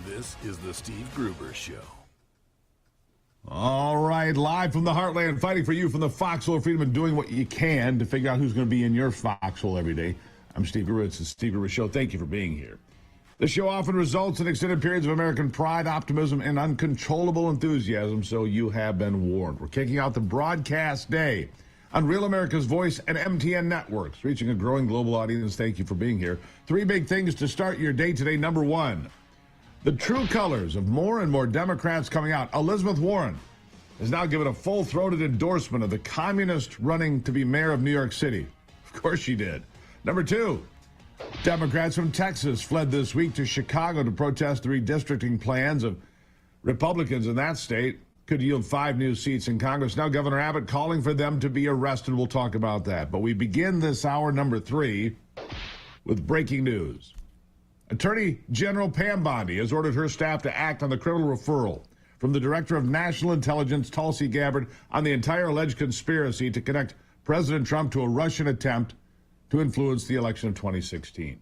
This is the Steve Gruber Show. All right, live from the heartland, fighting for you from the foxhole of freedom and doing what you can to figure out who's going to be in your foxhole every day. I'm Steve Gruber. It's the Steve Gruber Show. Thank you for being here. This show often results in extended periods of American pride, optimism, and uncontrollable enthusiasm, so you have been warned. We're kicking out the broadcast day on Real America's Voice and MTN networks, reaching a growing global audience. Thank you for being here. Three big things to start your day today. Number one, the true colors of more and more Democrats coming out. Elizabeth Warren has now given a full-throated endorsement of the communist running to be mayor of New York City. Of course she did. Number two, Democrats from Texas fled this week to Chicago to protest the redistricting plans of Republicans in that state. Could yield 5 new seats in Congress. Now Governor Abbott calling for them to be arrested. We'll talk about that. But we begin this hour, number 3, with breaking news. Attorney General Pam Bondi has ordered her staff to act on the criminal referral from the Director of National Intelligence, Tulsi Gabbard, on the entire alleged conspiracy to connect President Trump to a Russian attempt to influence the election of 2016.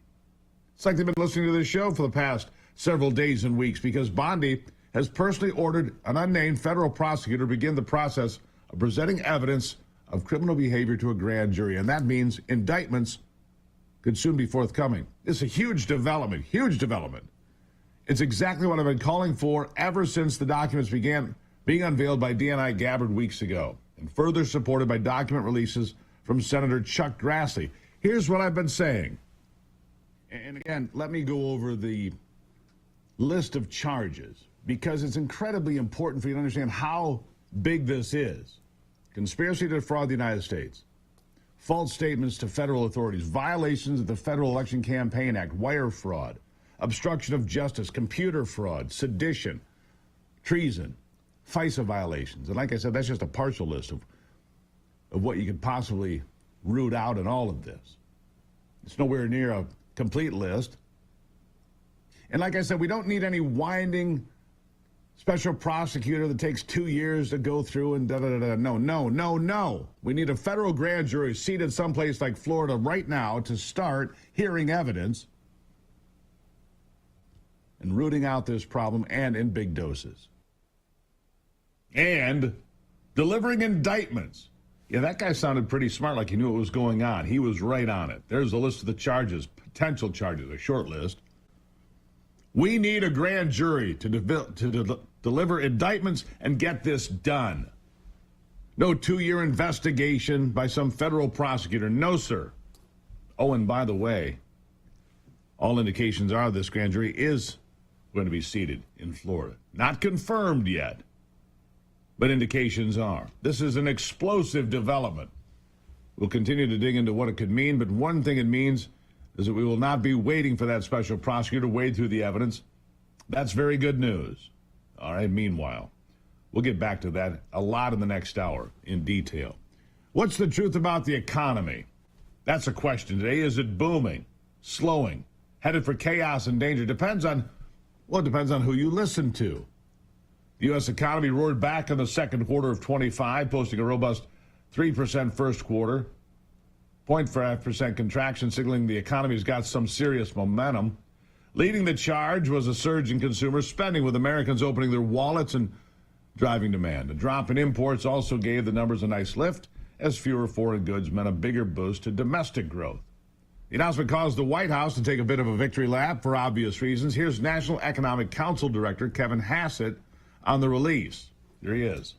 It's like they've been listening to this show for the past several days and weeks because Bondi has personally ordered an unnamed federal prosecutor to begin the process of presenting evidence of criminal behavior to a grand jury, and that means indictments could soon be forthcoming. It's a huge development, huge development. It's exactly what I've been calling for ever since the documents began being unveiled by DNI Gabbard weeks ago, and further supported by document releases from Senator Chuck Grassley. Here's what I've been saying. And again, let me go over the list of charges, because it's incredibly important for you to understand how big this is. Conspiracy to defraud the United States, false statements to federal authorities, violations of the Federal Election Campaign Act, wire fraud, obstruction of justice, computer fraud, sedition, treason, FISA violations. And like I said, that's just a partial list of what you could possibly root out in all of this. It's nowhere near a complete list. And like I said, we don't need any winding special prosecutor that takes 2 years to go through and da-da-da-da. No. We need a federal grand jury seated someplace like Florida right now to start hearing evidence and rooting out this problem, and in big doses. And delivering indictments. Yeah, that guy sounded pretty smart, like he knew what was going on. He was right on it. There's a list of the charges, potential charges, a short list. We need a grand jury to deliver indictments and get this done. No 2-year investigation by some federal prosecutor. No, sir. Oh, and by the way, all indications are this grand jury is going to be seated in Florida. Not confirmed yet, but indications are. This is an explosive development. We'll continue to dig into what it could mean, but one thing it means is that we will not be waiting for that special prosecutor to wade through the evidence. That's very good news. All right, meanwhile, we'll get back to that a lot in the next hour in detail. What's the truth about the economy? That's a question today. Is it booming, slowing, headed for chaos and danger? It depends on who you listen to. The U.S. economy roared back in the second quarter of 25, posting a robust 3% first quarter. 0.5% contraction, signaling the economy's got some serious momentum. Leading the charge was a surge in consumer spending, with Americans opening their wallets and driving demand. A drop in imports also gave the numbers a nice lift, as fewer foreign goods meant a bigger boost to domestic growth. The announcement caused the White House to take a bit of a victory lap for obvious reasons. Here's National Economic Council Director Kevin Hassett on the release. Here he is.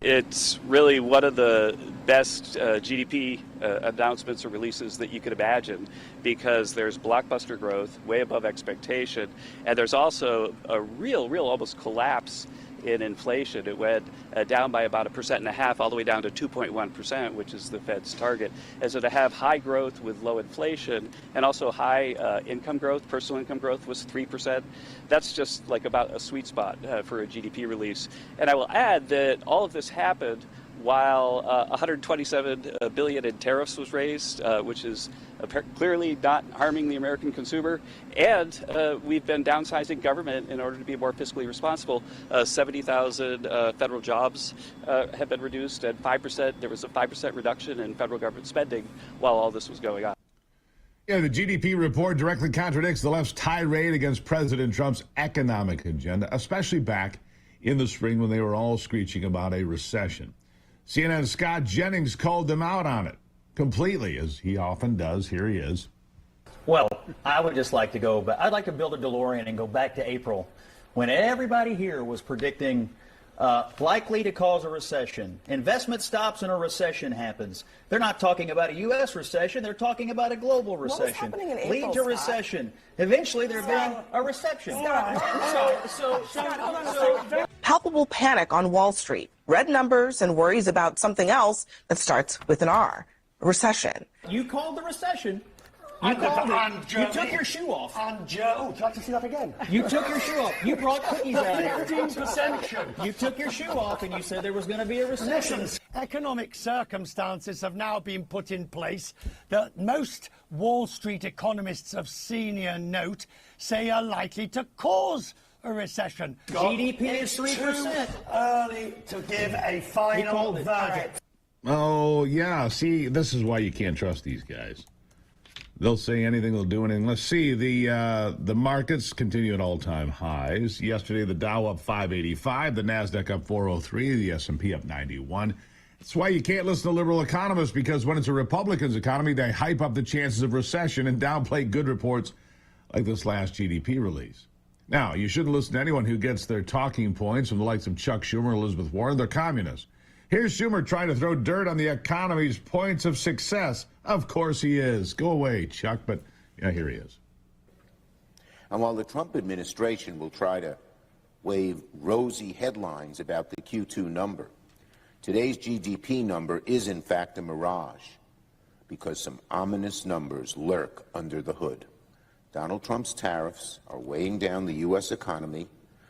It's really one of the best GDP announcements or releases that you could imagine, because there's blockbuster growth, way above expectation, and there's also a real almost collapse in inflation. It went down by about 1.5% all the way down to 2.1%, which is the Fed's target. And so to have high growth with low inflation and also high income growth, personal income growth was 3%. That's just like about a sweet spot for a GDP release. And I will add that all of this happened while $127 billion in tariffs was raised, which is clearly not harming the American consumer. And we've been downsizing government in order to be more fiscally responsible. 70,000 federal jobs have been reduced, and there was a 5% reduction in federal government spending while all this was going on. Yeah, the GDP report directly contradicts the left's tirade against President Trump's economic agenda, especially back in the spring when they were all screeching about a recession. CNN's Scott Jennings called them out on it completely, as he often does. Here he is. Well, I would just like to go, but I'd like to build a DeLorean and go back to April when everybody here was predicting likely to cause a recession. Investment stops and a recession happens. They're not talking about a U.S. recession. They're talking about a global recession. What was happening in April, Lead to recession. Eventually, there being a reception. Palpable panic on Wall Street. Red numbers and worries about something else that starts with an R. A recession. You called the recession. You called it. You took your shoe off. I'm Joe. Would you like to see that again? You took your shoe off. You brought cookies out here. 15%. You took your shoe off and you said there was going to be a recession. Economic circumstances have now been put in place that most Wall Street economists of senior note say are likely to cause a recession. GDP is 3%. Early to give a final verdict. Oh, yeah. See, this is why you can't trust these guys. They'll say anything, they'll do anything. Let's see, the markets continue at all-time highs. Yesterday, the Dow up 585, the NASDAQ up 403, the S&P up 91. That's why you can't listen to liberal economists, because when it's a Republican's economy, they hype up the chances of recession and downplay good reports like this last GDP release. Now, you shouldn't listen to anyone who gets their talking points from the likes of Chuck Schumer and Elizabeth Warren. They're communists. Here's Schumer trying to throw dirt on the economy's points of success. Of course he is. Go away, Chuck, but yeah, here he is. And while the Trump administration will try to wave rosy headlines about the Q2 number, today's GDP number is in fact a mirage because some ominous numbers lurk under the hood. Donald Trump's tariffs are weighing down the U.S. economy,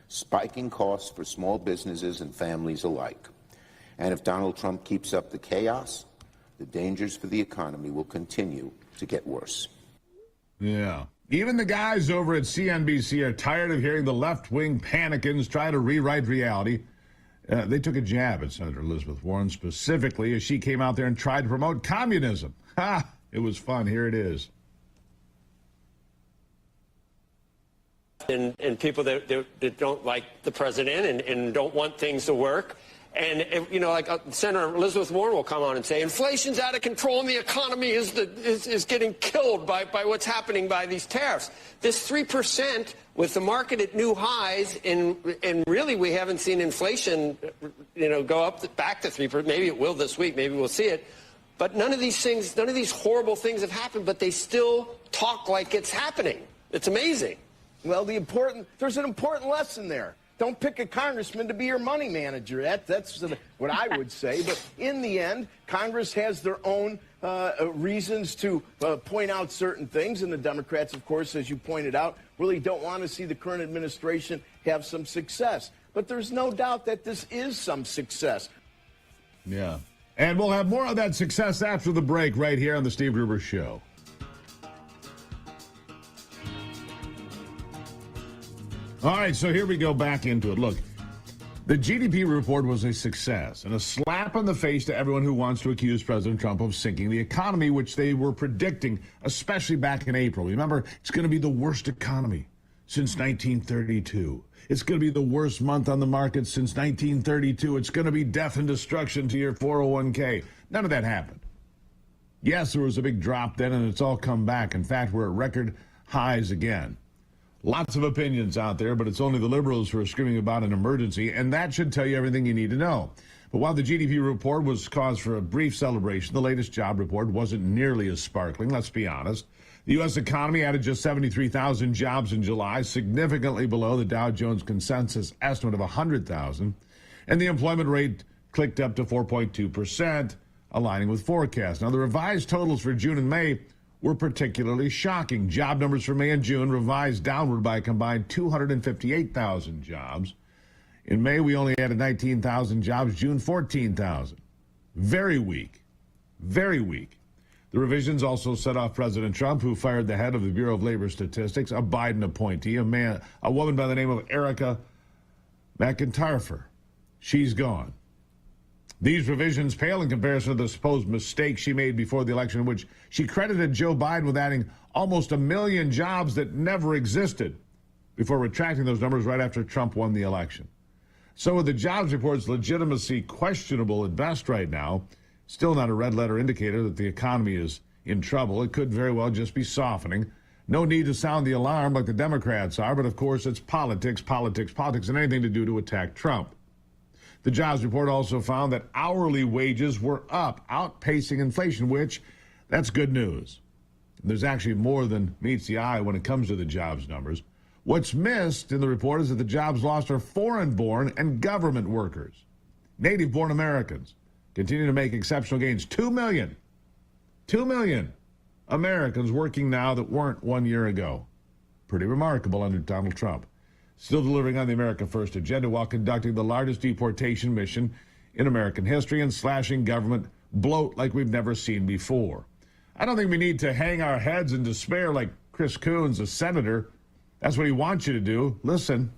spiking costs for small businesses and families alike. And if Donald Trump keeps up the chaos, the dangers for the economy will continue to get worse. Yeah. Even the guys over at CNBC are tired of hearing the left-wing panicans try to rewrite reality. They took a jab at Senator Elizabeth Warren specifically as she came out there and tried to promote communism. Ha! It was fun. Here it is. And people that don't like the president and don't want things to work. And, you know, like Senator Elizabeth Warren will come on and say, inflation's out of control and the economy is getting killed by what's happening by these tariffs. This 3% with the market at new highs, and really we haven't seen inflation, you know, go up back to 3%. Maybe it will this week. Maybe we'll see it. But none of these things, none of these horrible things have happened, but they still talk like it's happening. It's amazing. Well, there's an important lesson there. Don't pick a congressman to be your money manager. That's what I would say. But in the end, Congress has their own reasons to point out certain things. And the Democrats, of course, as you pointed out, really don't want to see the current administration have some success. But there's no doubt that this is some success. Yeah. And we'll have more of that success after the break right here on the Steve Gruber Show. All right, so here we go back into it. Look, the GDP report was a success and a slap in the face to everyone who wants to accuse President Trump of sinking the economy, which they were predicting, especially back in April. Remember, it's going to be the worst economy since 1932. It's going to be the worst month on the market since 1932. It's going to be death and destruction to your 401k. None of that happened. Yes, there was a big drop then, and it's all come back. In fact, we're at record highs again. Lots of opinions out there, but it's only the liberals who are screaming about an emergency, and that should tell you everything you need to know. But while the GDP report was cause for a brief celebration, the latest job report wasn't nearly as sparkling, let's be honest. The U.S. economy added just 73,000 jobs in July, significantly below the Dow Jones consensus estimate of 100,000, and the employment rate clicked up to 4.2%, aligning with forecasts. Now, the revised totals for June and May were particularly shocking. Job numbers for May and June revised downward by a combined 258,000 jobs. In May, we only added 19,000 jobs. June, 14,000. Very weak. Very weak. The revisions also set off President Trump, who fired the head of the Bureau of Labor Statistics, a Biden appointee, a woman by the name of Erica McIntyre. She's gone. These revisions pale in comparison to the supposed mistake she made before the election, in which she credited Joe Biden with adding almost 1 million jobs that never existed, before retracting those numbers right after Trump won the election. So with the jobs report's legitimacy questionable at best right now, still not a red letter indicator that the economy is in trouble. It could very well just be softening. No need to sound the alarm like the Democrats are, but of course it's politics, and anything to do to attack Trump. The jobs report also found that hourly wages were up, outpacing inflation, which, that's good news. There's actually more than meets the eye when it comes to the jobs numbers. What's missed in the report is that the jobs lost are foreign-born and government workers. Native-born Americans continue to make exceptional gains. 2 million Americans working now that weren't 1 year ago. Pretty remarkable under Donald Trump. Still delivering on the America First agenda while conducting the largest deportation mission in American history and slashing government bloat like we've never seen before. I don't think we need to hang our heads in despair like Chris Coons, a senator. That's what he wants you to do. Listen.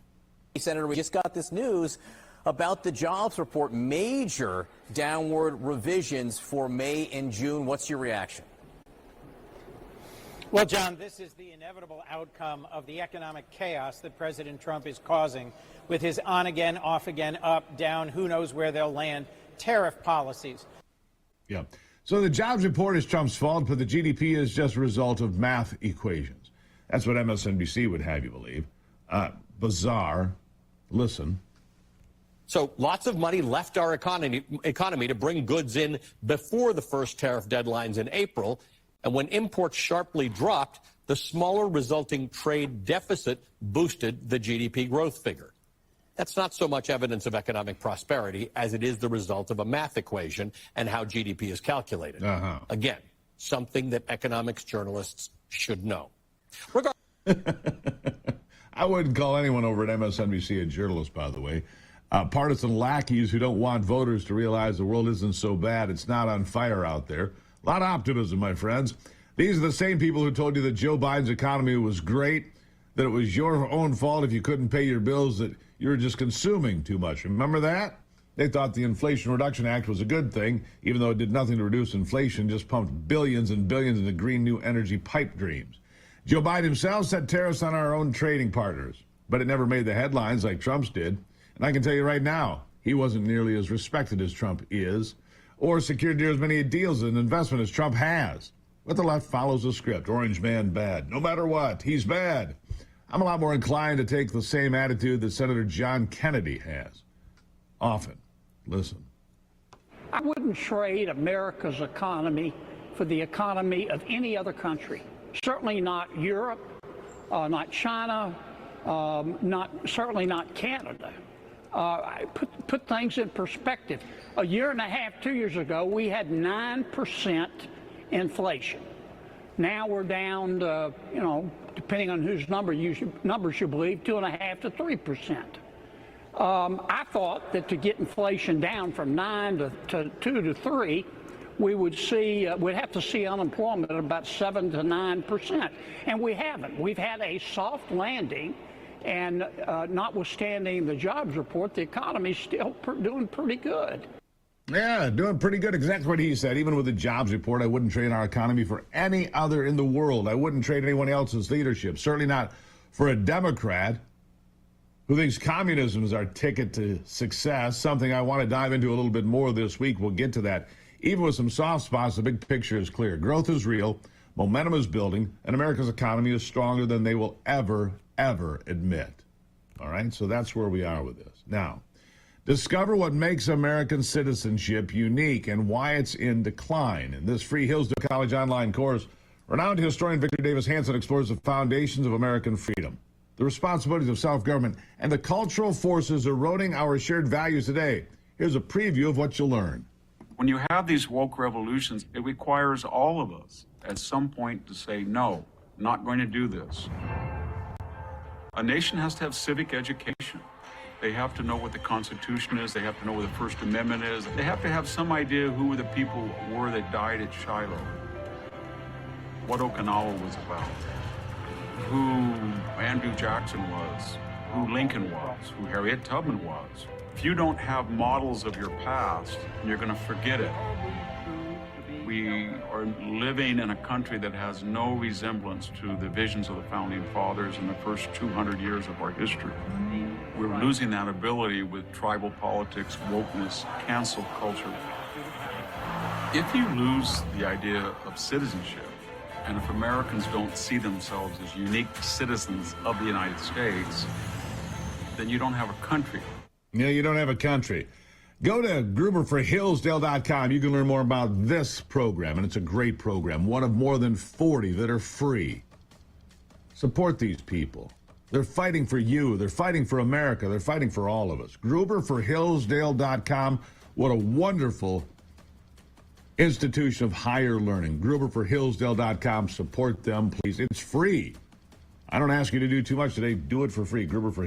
Senator, we just got this news about the jobs report. Major downward revisions for May and June. What's your reaction? Well, John, this is the inevitable outcome of the economic chaos that President Trump is causing with his on-again, off-again, up, down, who knows where they'll land, tariff policies. Yeah. So the jobs report is Trump's fault, but the GDP is just a result of math equations. That's what MSNBC would have you believe. Bizarre. Listen. So lots of money left our economy to bring goods in before the first tariff deadlines in April. And when imports sharply dropped, the smaller resulting trade deficit boosted the GDP growth figure. That's not so much evidence of economic prosperity as it is the result of a math equation and how GDP is calculated. Again, something that economics journalists should know. I wouldn't call anyone over at MSNBC a journalist, by the way. Partisan lackeys who don't want voters to realize the world isn't so bad. It's not on fire out there. A lot of optimism, my friends. These are the same people who told you that Joe Biden's economy was great, that it was your own fault if you couldn't pay your bills, that you were just consuming too much. Remember that? They thought the Inflation Reduction Act was a good thing, even though it did nothing to reduce inflation, just pumped billions and billions into green new energy pipe dreams. Joe Biden himself set tariffs on our own trading partners, but it never made the headlines like Trump's did. And I can tell you right now, he wasn't nearly as respected as Trump is, or secured near as many deals and investment as Trump has. But the left follows the script. Orange man bad. No matter what, he's bad. I'm a lot more inclined to take the same attitude that Senator John Kennedy has. Often. Listen. I wouldn't trade America's economy for the economy of any other country. Certainly not Europe, not China, certainly not Canada. Put things in perspective. A year and a half, 2 years ago, we had 9% inflation. Now we're down to, depending on whose numbers you believe, 2.5% to 3%. I thought that to get inflation down from 9 to 2 to 3, we'd have to see unemployment at about 7 to 9%, and we haven't. We've had a soft landing. And notwithstanding the jobs report, the economy's still doing pretty good. Yeah, doing pretty good. Exactly what he said. Even with the jobs report, I wouldn't trade our economy for any other in the world. I wouldn't trade anyone else's leadership. Certainly not for a Democrat who thinks communism is our ticket to success, something I want to dive into a little bit more this week. We'll get to that. Even with some soft spots, the big picture is clear. Growth is real, momentum is building, and America's economy is stronger than they will ever admit. All right, so that's where we are with this. Now, discover what makes American citizenship unique and why it's in decline. In this free Hillsdale College online course, renowned historian Victor Davis Hanson explores the foundations of American freedom, the responsibilities of self-government, and the cultural forces eroding our shared values today. Here's a preview of what you'll learn. When you have these woke revolutions, it requires all of us at some point to say, no, I'm not going to do this. A nation has to have civic education. They have to know what the Constitution is. They have to know what the First Amendment is. They have to have some idea who the people were that died at Shiloh, what Okinawa was about, who Andrew Jackson was, who Lincoln was, who Harriet Tubman was. If you don't have models of your past, you're going to forget it. We are living in a country that has no resemblance to the visions of the Founding Fathers in the first 200 years of our history. We're losing that ability with tribal politics, wokeness, cancel culture. If you lose the idea of citizenship, and if Americans don't see themselves as unique citizens of the United States, then you don't have a country. Yeah, you don't have a country. Go to GruberForHillsdale.com. You can learn more about this program, and it's a great program, one of more than 40 that are free. Support these people. They're fighting for you. They're fighting for America. They're fighting for all of us. GruberForHillsdale.com. What a wonderful institution of higher learning. GruberForHillsdale.com. Support them, please. It's free. I don't ask you to do too much today. Do it for free. Gruber for